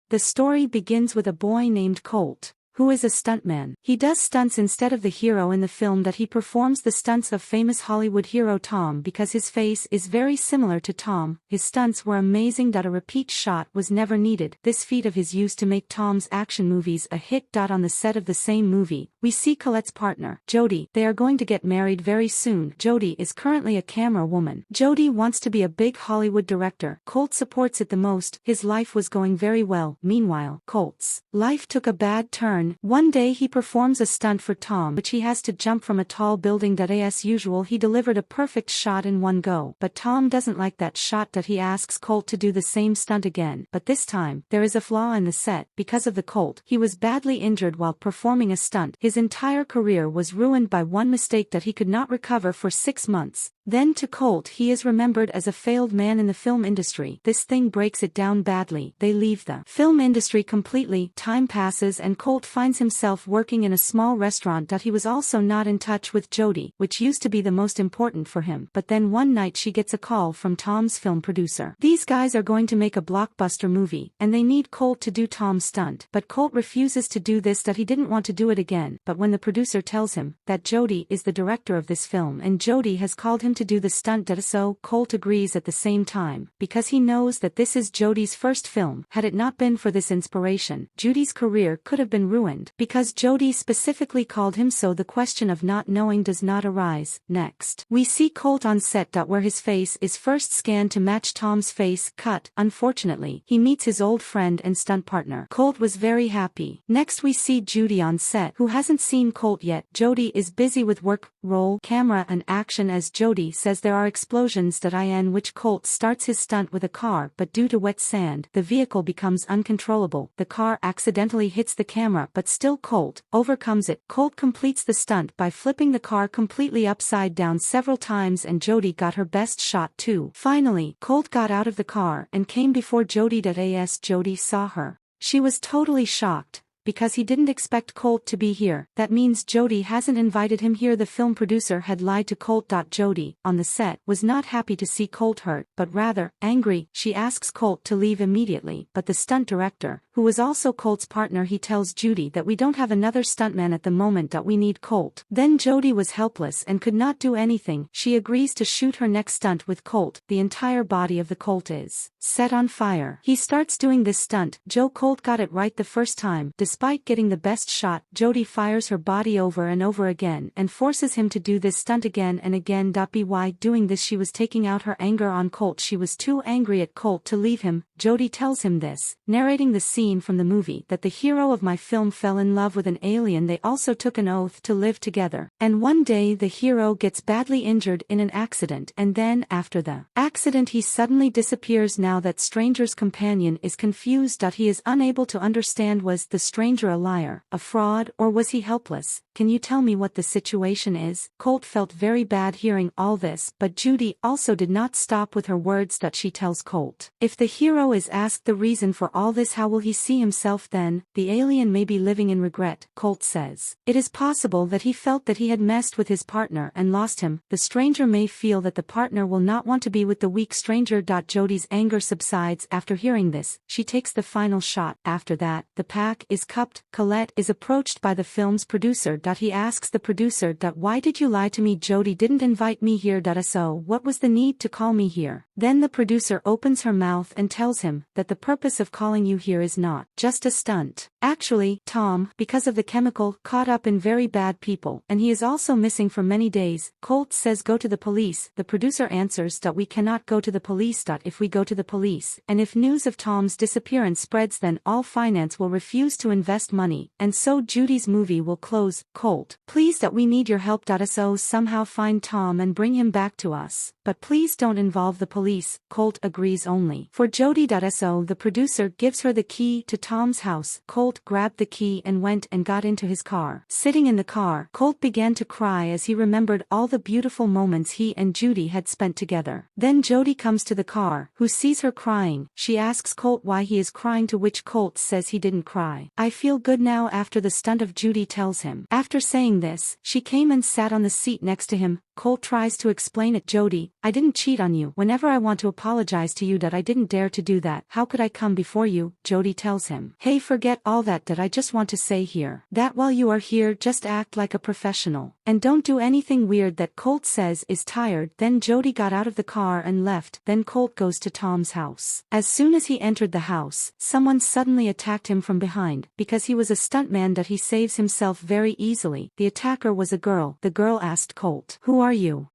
The story begins with a boy named Colt, who is a stuntman. He does stunts instead of the hero in the film that he performs the stunts of famous Hollywood hero Tom because his face is very similar to Tom. His stunts were amazing. A repeat shot was never needed. This feat of his used to make Tom's action movies a hit. On the set of the same movie, we see Colette's partner, Jodie. They are going to get married very soon. Jodie is currently a camera woman. Jodie wants to be a big Hollywood director. Colt supports it the most. His life was going very well. Meanwhile, Colt's life took a bad turn. One day he performs a stunt for Tom which he has to jump from a tall building. As usual he delivered a perfect shot in one go, but Tom doesn't like that shot. He asks Colt to do the same stunt again, but this time, there is a flaw in the set. Because of the Colt, he was badly injured while performing a stunt. His entire career was ruined by one mistake that he could not recover for 6 months. Then to Colt he is remembered as a failed man in the film industry. This thing breaks it down badly. They leave the film industry completely. Time passes and Colt finds himself working in a small restaurant. He was also not in touch with Jodie, which used to be the most important for him. But then one night she gets a call from Tom's film producer. These guys are going to make a blockbuster movie, and they need Colt to do Tom's stunt. But Colt refuses to do this. He didn't want to do it again. But when the producer tells him that Jodie is the director of this film and Jodie has called him to do the stunt, so Colt agrees at the same time, because he knows that this is Jodie's first film. Had it not been for this inspiration, Jodie's career could have been ruined, because Jodie specifically called him, so the question of not knowing does not arise. Next, we see Colt on set. Where his face is first scanned to match Tom's face. Cut. Unfortunately, he meets his old friend and stunt partner. Colt was very happy. Next we see Jodie on set, who hasn't seen Colt yet. Jodie is busy with work, roll, camera and action. As Jodie says, there are explosions. In which Colt starts his stunt with a car, but due to wet sand, the vehicle becomes uncontrollable. The car accidentally hits the camera, but still Colt overcomes it. Colt completes the stunt by flipping the car completely upside down several times, and Jodie got her best shot too. Finally, Colt got out of the car and came before Jodie. As Jodie saw her, she was totally shocked, because he didn't expect Colt to be here. That means Jodie hasn't invited him here. The film producer had lied to Colt. Jodie, on the set, was not happy to see Colt hurt, but rather angry. She asks Colt to leave immediately, but the stunt director, who was also Colt's partner, he tells Jodie that we don't have another stuntman at the moment. We need Colt. Then Jodie was helpless and could not do anything. She agrees to shoot her next stunt with Colt. The entire body of the Colt is set on fire. He starts doing this stunt. Colt got it right the first time. Despite getting the best shot, Jodie fires her body over and over again and forces him to do this stunt again and again. By doing this she was taking out her anger on Colt. She was too angry at Colt to leave him. Jodie tells him this, narrating the scene from the movie, that the hero of my film fell in love with an alien. They also took an oath to live together. And one day the hero gets badly injured in an accident, and then after the accident he suddenly disappears. Now that stranger's companion is confused. He is unable to understand, was the stranger a liar, a fraud, or was he helpless? Can you tell me what the situation is? Colt felt very bad hearing all this, but Jodie also did not stop with her words. She tells Colt, if the hero is asked the reason for all this, how will he see himself then? The alien may be living in regret. Colt says, it is possible that he felt that he had messed with his partner and lost him. The stranger may feel that the partner will not want to be with the weak stranger. Jodie's anger subsides after hearing this. She takes the final shot. After that, the pack is cupped. Colette is approached by the film's producer. He asks the producer, why did you lie to me? Jodie didn't invite me here. So what was the need to call me here? Then the producer opens her mouth and tells him that the purpose of calling you here is not just a stunt. Actually, Tom, because of the chemical, caught up in very bad people, and he is also missing for many days. Colt says go to the police. The producer answers, we cannot go to the police. If we go to the police, and if news of Tom's disappearance spreads, then all finance will refuse to invest money, and so Jodie's movie will close. Colt, please, we need your help. So somehow find Tom and bring him back to us. But please don't involve the police. Colt agrees only for Jodie. So the producer gives her the key to Tom's house. Colt grabbed the key and went and got into his car. Sitting in the car, Colt began to cry as he remembered all the beautiful moments he and Jodie had spent together. Then Jodie comes to the car, who sees her crying. She asks Colt why he is crying, to which Colt says he didn't cry. I feel good now after the stunt of Jodie tells him. After saying this, she came and sat on the seat next to him. Colt tries to explain it. Jodie, I didn't cheat on you. Whenever I want to apologize to you that I didn't dare to do that. How could I come before you? Jody tells him. Hey, forget all that I just want to say here. That while you are here, just act like a professional. And don't do anything weird that Colt says is tired. Then Jody got out of the car and left. Then Colt goes to Tom's house. As soon as he entered the house, someone suddenly attacked him from behind. Because he was a stuntman that he saves himself very easily. The attacker was a girl. The girl asked Colt, "Who are you?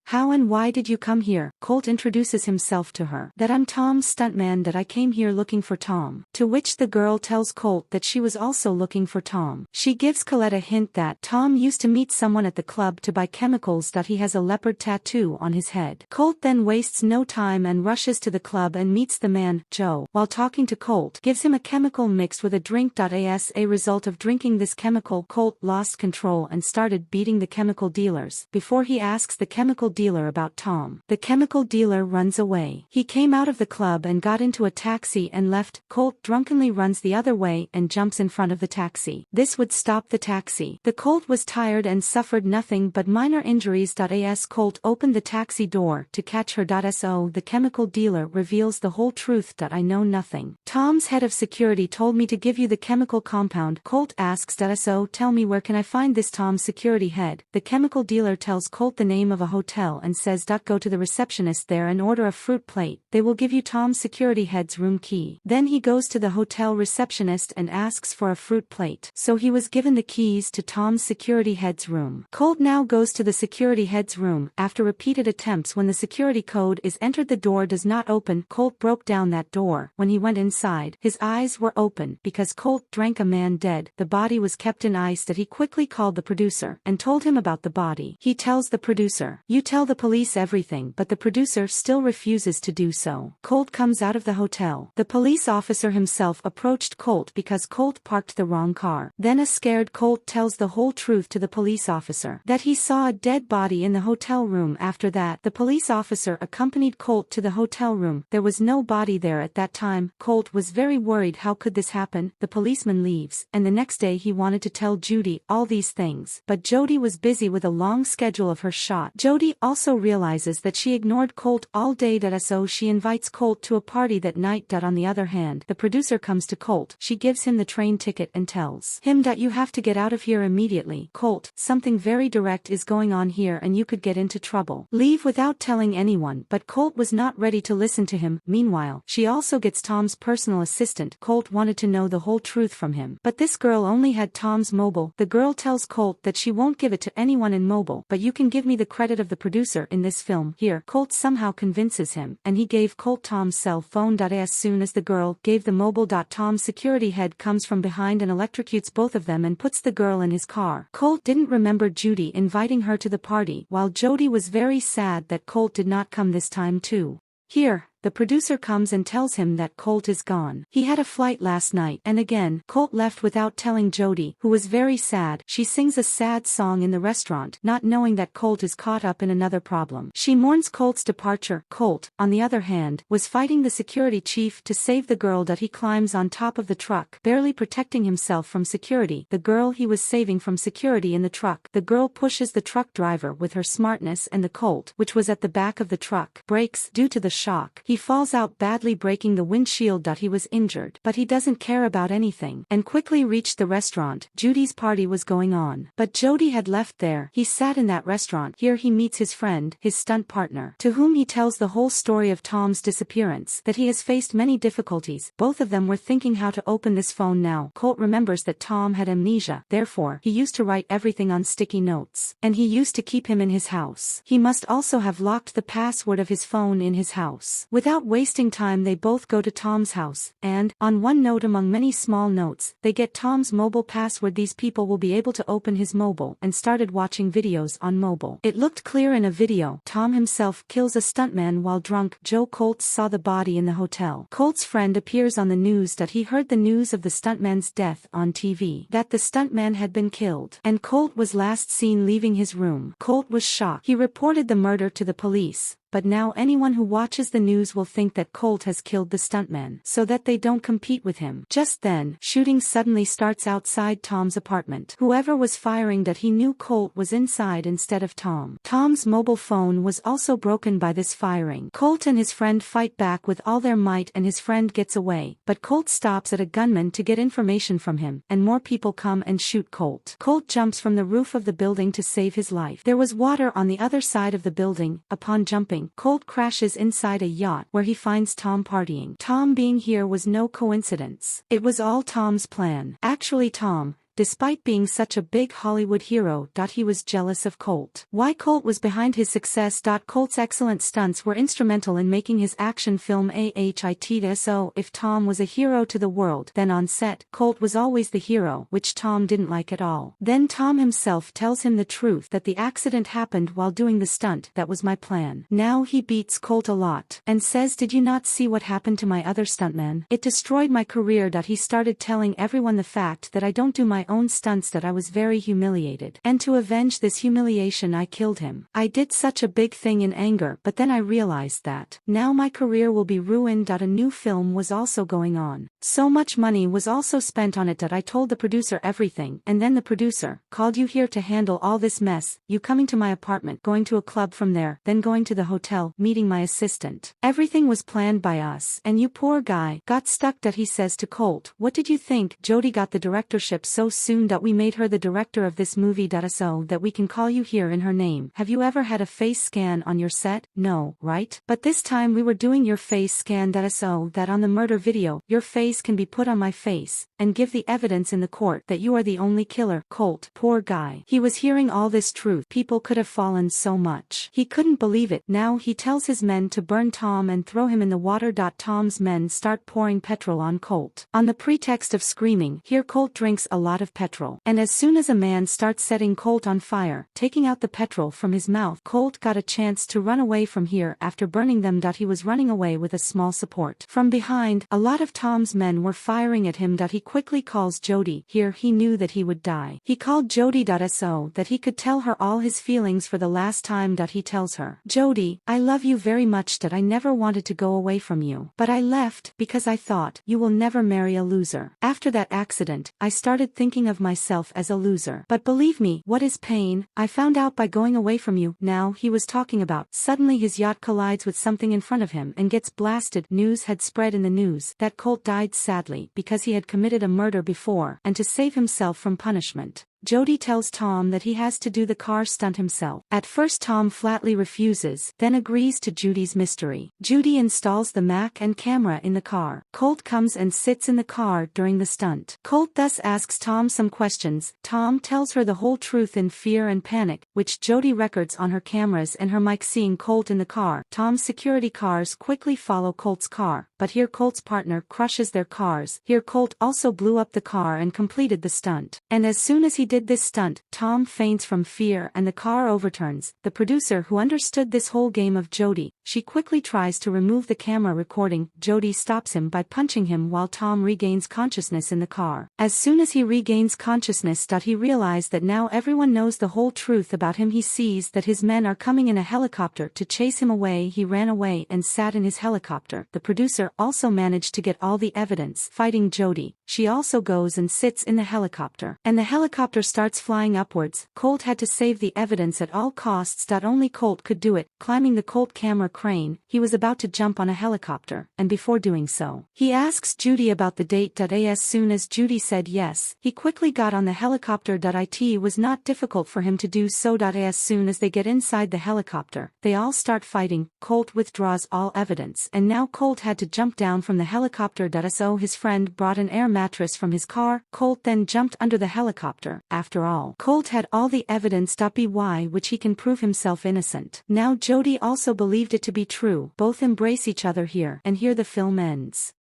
How and why did you come here?" Colt introduces himself to her. That I'm Tom's stuntman, that I came here looking for Tom. To which the girl tells Colt that she was also looking for Tom. She gives Colette a hint that Tom used to meet someone at the club to buy chemicals, that he has a leopard tattoo on his head. Colt then wastes no time and rushes to the club and meets the man, Joe. While talking to Colt, gives him a chemical mixed with a drink. As a result of drinking this chemical, Colt lost control and started beating the chemical dealers. Before he asks the chemical dealer about Tom, the chemical dealer runs away. He came out of the club and got into a taxi and left. Colt drunkenly runs the other way and jumps in front of the taxi. This would stop the taxi. The Colt was tired and suffered nothing but minor injuries. As Colt opened the taxi door to catch her. So the chemical dealer reveals the whole truth. I know nothing. Tom's head of security told me to give you the chemical compound. Colt asks so tell me, where can I find this? Tom's security head. The chemical dealer tells Colt the name of a hotel and says go to the receptionist there and order a fruit plate. They will give you Tom's security head's room key. Then he goes to the hotel receptionist and asks for a fruit plate. So he was given the keys to Tom's security head's room. Colt now goes to the security head's room. After repeated attempts, when the security code is entered, the door does not open. Colt broke down that door. When he went inside, his eyes were open because Colt drank a man dead. The body was kept in ice. He quickly called the producer and told him about the body. He tells the producer, "You tell the police everything," but the producer still refuses to do so. Colt comes out of the hotel. The police officer himself approached Colt because Colt parked the wrong car. Then a scared Colt tells the whole truth to the police officer, that he saw a dead body in the hotel room. After that, the police officer accompanied Colt to the hotel room. There was no body there at that time. Colt was very worried. How could this happen? The policeman leaves, and the next day he wanted to tell Judy all these things, but Jody was busy with a long schedule of her shot. Jody also realizes that she ignored Colt all day. So she invites Colt to a party that night. On the other hand, the producer comes to Colt. She gives him the train ticket and tells him that you have to get out of here immediately. Colt, something very direct is going on here and you could get into trouble. Leave without telling anyone. But Colt was not ready to listen to him. Meanwhile, she also gets Tom's personal assistant. Colt wanted to know the whole truth from him, but this girl only had Tom's mobile. The girl tells Colt that she won't give it to anyone in mobile, but you can give me the credit of the producer in this film. Here, Colt somehow convinces him, and he gave Colt Tom's cell phone. As soon as the girl gave the mobile, Tom's security head comes from behind and electrocutes both of them and puts the girl in his car. Colt didn't remember Judy inviting her to the party, while Jody was very sad that Colt did not come this time too. Here, the producer comes and tells him that Colt is gone. He had a flight last night, and again, Colt left without telling Jody, who was very sad. She sings a sad song in the restaurant, not knowing that Colt is caught up in another problem. She mourns Colt's departure. Colt, on the other hand, was fighting the security chief to save the girl. He climbs on top of the truck, barely protecting himself from security. The girl he was saving from security in the truck. The girl pushes the truck driver with her smartness, and the Colt, which was at the back of the truck, breaks due to the shock. He falls out badly, breaking the windshield. He was injured, but he doesn't care about anything, and quickly reached the restaurant. Judy's party was going on, but Jody had left there. He sat in that restaurant. Here he meets his friend, his stunt partner, to whom he tells the whole story of Tom's disappearance, that he has faced many difficulties. Both of them were thinking how to open this phone now. Colt remembers that Tom had amnesia, therefore, he used to write everything on sticky notes, and he used to keep him in his house. He must also have locked the password of his phone in his house. Without wasting time, they both go to Tom's house, and, on one note among many small notes, they get Tom's mobile password. These people will be able to open his mobile, and started watching videos on mobile. It looked clear in a video. Tom himself kills a stuntman while drunk. Joe Colt saw the body in the hotel. Colt's friend appears on the news that he heard the news of the stuntman's death on TV, that the stuntman had been killed, and Colt was last seen leaving his room. Colt was shocked. He reported the murder to the police, but now anyone who watches the news will think that Colt has killed the stuntman so that they don't compete with him. Just then, shooting suddenly starts outside Tom's apartment. Whoever was firing that he knew Colt was inside instead of Tom. Tom's mobile phone was also broken by this firing. Colt and his friend fight back with all their might and his friend gets away, but Colt stops at a gunman to get information from him, and more people come and shoot Colt. Colt jumps from the roof of the building to save his life. There was water on the other side of the building. Upon jumping, Colt crashes inside a yacht where he finds Tom partying. Tom being here was no coincidence. It was all Tom's plan. Actually Tom, despite being such a big Hollywood hero, he was jealous of Colt. Why Colt was behind his success. Colt's excellent stunts were instrumental in making his action film a hit. So if Tom was a hero to the world, then on set, Colt was always the hero, which Tom didn't like at all. Then Tom himself tells him the truth that the accident happened while doing the stunt. That was my plan. Now he beats Colt a lot, and says, did you not see what happened to my other stuntman? It destroyed my career. He started telling everyone the fact that I don't do my own stunts, that I was very humiliated. And to avenge this humiliation I killed him. I did such a big thing in anger, but then I realized that now my career will be ruined. A new film was also going on. So much money was also spent on it that I told the producer everything, and then the producer called you here to handle all this mess, you coming to my apartment, going to a club from there, then going to the hotel, meeting my assistant. Everything was planned by us, and you poor guy got stuck. He says to Colt, what did you think? Jody got the directorship so soon that we made her the director of this movie. So that we can call you here in her name. Have you ever had a face scan on your set? No, right? But this time we were doing your face scan. So that on the murder video, your face can be put on my face, and give the evidence in the court that you are the only killer. Colt, poor guy. He was hearing all this truth. People could have fallen so much. He couldn't believe it. Now he tells his men to burn Tom and throw him in the water. Tom's men start pouring petrol on Colt. On the pretext of screaming, here Colt drinks a lot of petrol. And as soon as a man starts setting Colt on fire, taking out the petrol from his mouth, Colt got a chance to run away from here. After burning them, he was running away with a small support. From behind, a lot of Tom's men were firing at him. He quickly calls Jody. Here he knew that he would die. He called Jody. So that he could tell her all his feelings for the last time. He tells her, Jody, I love you very much. I never wanted to go away from you. But I left because I thought, you will never marry a loser. After that accident, I started thinking of myself as a loser. But believe me, what is pain? I found out by going away from you. Now he was talking about. Suddenly his yacht collides with something in front of him and gets blasted. News had spread in the news that Colt died sadly because he had committed a murder before, and to save himself from punishment, Jody tells Tom that he has to do the car stunt himself. At first Tom flatly refuses, then agrees to Judy's mystery. Judy installs the Mac and camera in the car. Colt comes and sits in the car during the stunt. Colt thus asks Tom some questions. Tom tells her the whole truth in fear and panic, which Jody records on her cameras and her mic. Seeing Colt in the car, Tom's security cars quickly follow Colt's car, but here Colt's partner crushes their cars. Here Colt also blew up the car and completed the stunt. And as soon as he did this stunt, Tom faints from fear and the car overturns. The producer, who understood this whole game of Jody, she quickly tries to remove the camera recording. Jody stops him by punching him while Tom regains consciousness in the car. As soon as he regains consciousness, he realized that now everyone knows the whole truth about him. He sees that his men are coming in a helicopter to chase him away. He ran away and sat in his helicopter. The producer also managed to get all the evidence. Fighting Jody, she also goes and sits in the helicopter, and the helicopter starts flying upwards. Colt had to save the evidence at all costs. Only Colt could do it. Climbing the Colt camera crane, he was about to jump on a helicopter, and before doing so, he asks Judy about the date. As soon as Judy said yes, he quickly got on the helicopter. It was not difficult for him to do so. As soon as they get inside the helicopter, they all start fighting. Colt withdraws all evidence, and now Colt had to jump down from the helicopter. So his friend brought an air mattress from his car. Colt then jumped under the helicopter. After all, Colt had all the evidence. By which he can prove himself innocent. Now Jody also believed it to be true. Both embrace each other here, and here the film ends.